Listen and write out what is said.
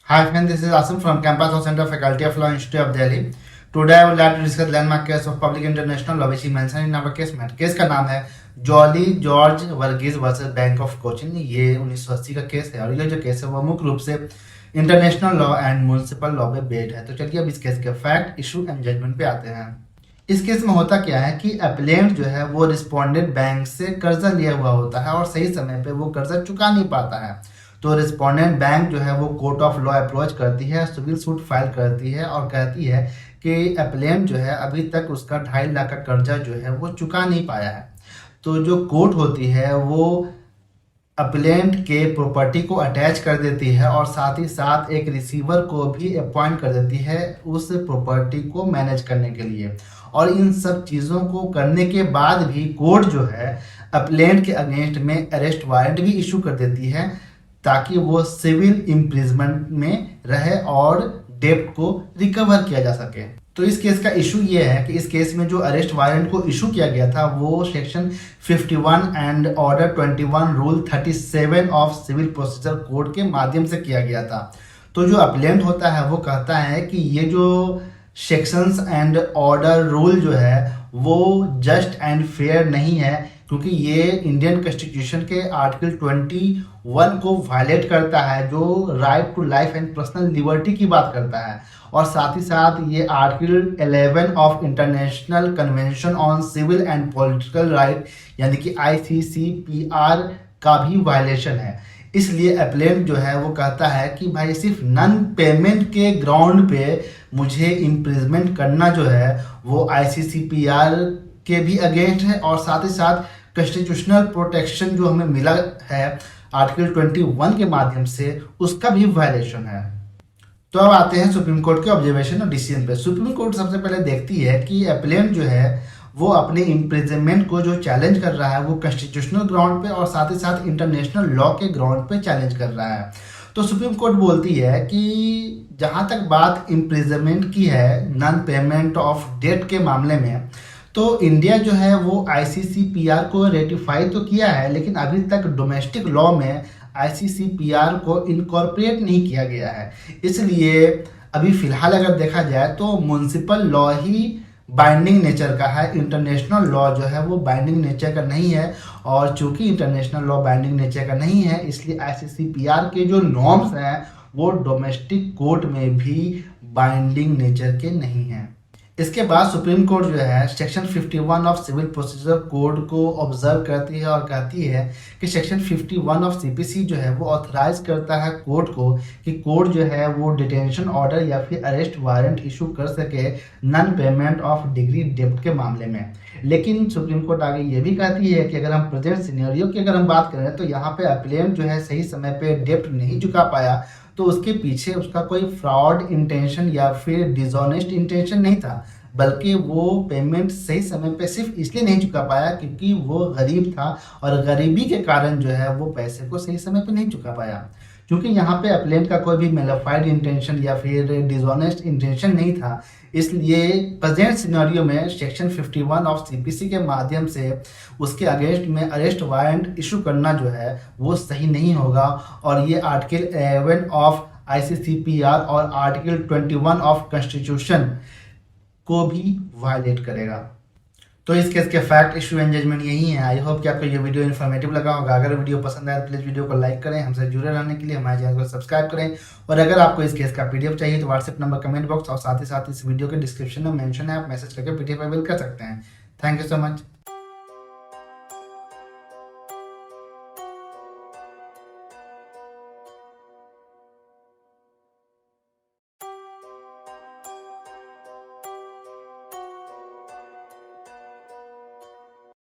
Hi friend, this is Asim from Campus Law Center, Faculty of Law, Institute of Delhi. Today I would like to discuss landmark case of Public International Law which is mentioned in our case में. Case का नाम है Jolly George Varghese versus bank of Cochin. ये 1980 का case है और ये जो केस है वो मुख्य रूप से international law and municipal law पे बेस्ड है. तो चलिए अब इस केस के फैक्ट, इशू एंड जजमेंट पे आते हैं. इस केस में होता क्या है कि एप्लेंट जो है वो रिस्पोंडेंट बैंक से कर्जा लिया हुआ होता है और सही समय पे वो कर्जा चुका नहीं पाता है. तो रिस्पोंडेंट बैंक जो है वो कोर्ट ऑफ लॉ अप्रोच करती है, सिविल सूट फाइल करती है और कहती है कि एप्लेंट जो है अभी तक उसका 2.5 लाख का कर्जा जो है वो चुका नहीं पाया है. तो जो कोर्ट होती है वो अप्लेंट के प्रॉपर्टी को अटैच कर देती है और साथ ही साथ एक रिसीवर को भी अपॉइंट कर देती है उस प्रॉपर्टी को मैनेज करने के लिए. और इन सब चीज़ों को करने के बाद भी कोर्ट जो है अप्लेंट के अगेंस्ट में अरेस्ट वारंट भी इशू कर देती है ताकि वो सिविल इम्प्रिजमेंट में रहे और डेब्ट को रिकवर किया जा सके. तो इस केस का इशू ये है कि इस केस में जो अरेस्ट वारंट को इशू किया गया था वो section 51 and order 21 rule 37 of civil procedure code के माध्यम से किया गया था. तो जो अप्लेंट होता है वो कहता है कि ये जो सेक्शंस एंड ऑर्डर रूल जो है वो जस्ट एंड फेयर नहीं है क्योंकि ये इंडियन कॉन्स्टिट्यूशन के आर्टिकल 21 को वायलेट करता है जो right to life and personal liberty की बात करता है. और साथ ही साथ ये article 11 of international convention on civil and political right यानी कि ICCPR का भी वायलेशन है. इसलिए अप्लेंट जो है वो कहता है कि भाई सिर्फ नन पेमेंट के ग्राउंड पे मुझे इम्प्रिजमेंट करना जो है वो ICCPR के भी अगेंस्ट है और साथ ही साथ कॉन्स्टिट्यूशनल प्रोटेक्शन जो हमें मिला है आर्टिकल 21 के माध्यम से उसका भी वायलेशन है. तो अब आते हैं सुप्रीम कोर्ट के ऑब्जर्वेशन और डिसीजन पे. सुप्रीम कोर्ट सबसे पहले देखती है कि अप्लेंट जो है वो अपने इम्प्रिजनमेंट को जो चैलेंज कर रहा है वो कॉन्स्टिट्यूशनल ग्राउंड पे और साथ ही साथ इंटरनेशनल लॉ के ग्राउंड पे चैलेंज कर रहा है. तो सुप्रीम कोर्ट बोलती है कि जहाँ तक बात इम्प्रिजनमेंट की है नॉन पेमेंट ऑफ डेट के मामले में तो इंडिया जो है वो ICCPR को रेटिफाई तो किया है लेकिन अभी तक डोमेस्टिक लॉ में ICCPR को इनकॉर्पोरेट नहीं किया गया है. इसलिए अभी फिलहाल अगर देखा जाए तो म्युनिसिपल लॉ ही बाइंडिंग नेचर का है, इंटरनेशनल लॉ जो है वो बाइंडिंग नेचर का नहीं है. और चूंकि इंटरनेशनल लॉ बाइंडिंग नेचर का नहीं है इसलिए ICCPR के जो नॉर्म्स हैं वो डोमेस्टिक कोर्ट में भी बाइंडिंग नेचर के नहीं हैं. इसके बाद सुप्रीम कोर्ट जो है section 51 of civil procedure code को ऑब्जर्व करती है और कहती है कि सेक्शन 51 ऑफ CPC जो है वो ऑथराइज करता है कोर्ट को कि कोर्ट जो है वो डिटेंशन ऑर्डर या फिर अरेस्ट वारंट इशू कर सके नॉन पेमेंट ऑफ डिग्री डेब्ट के मामले में. लेकिन सुप्रीम कोर्ट आगे ये भी कहती है कि अगर हम प्रेजेंट सिनेरियो की अगर हम बात करें तो यहाँ पे अप्लेंट जो है सही समय पे डेब्ट नहीं चुका पाया तो उसके पीछे उसका कोई फ्रॉड इंटेंशन या फिर डिसऑनेस्ट इंटेंशन नहीं था बल्कि वो पेमेंट सही समय पे सिर्फ इसलिए नहीं चुका पाया क्योंकि वो गरीब था और गरीबी के कारण जो है वो पैसे को सही समय पे नहीं चुका पाया. क्योंकि यहाँ पे अप्लेंट का कोई भी मेलाफाइड इंटेंशन या फिर डिसऑनेस्ट इंटेंशन नहीं था इसलिए प्रेजेंट सिनेरियो में सेक्शन 51 ऑफ CPC के माध्यम से उसके अगेंस्ट में अरेस्ट वारंट इशू करना जो है वो सही नहीं होगा और ये आर्टिकल 11 ऑफ ICCPR और आर्टिकल 21 ऑफ कॉन्स्टिट्यूशन को भी वायलेट करेगा. तो इस केस के फैक्ट, इशू एंड जजमेंट यही है. आई होप कि आपको ये वीडियो इन्फॉर्मेटिव लगा होगा. अगर वीडियो पसंद आए तो प्लीज़ वीडियो को लाइक करें, हमसे जुड़े रहने के लिए हमारे चैनल को सब्सक्राइब करें. और अगर आपको इस केस का PDF चाहिए तो व्हाट्सएप नंबर कमेंट बॉक्स और साथ ही साथ इस वीडियो के डिस्क्रिप्शन में मेंशन है, आप मैसेज करके PDF अवेल कर सकते हैं. Thank you so much.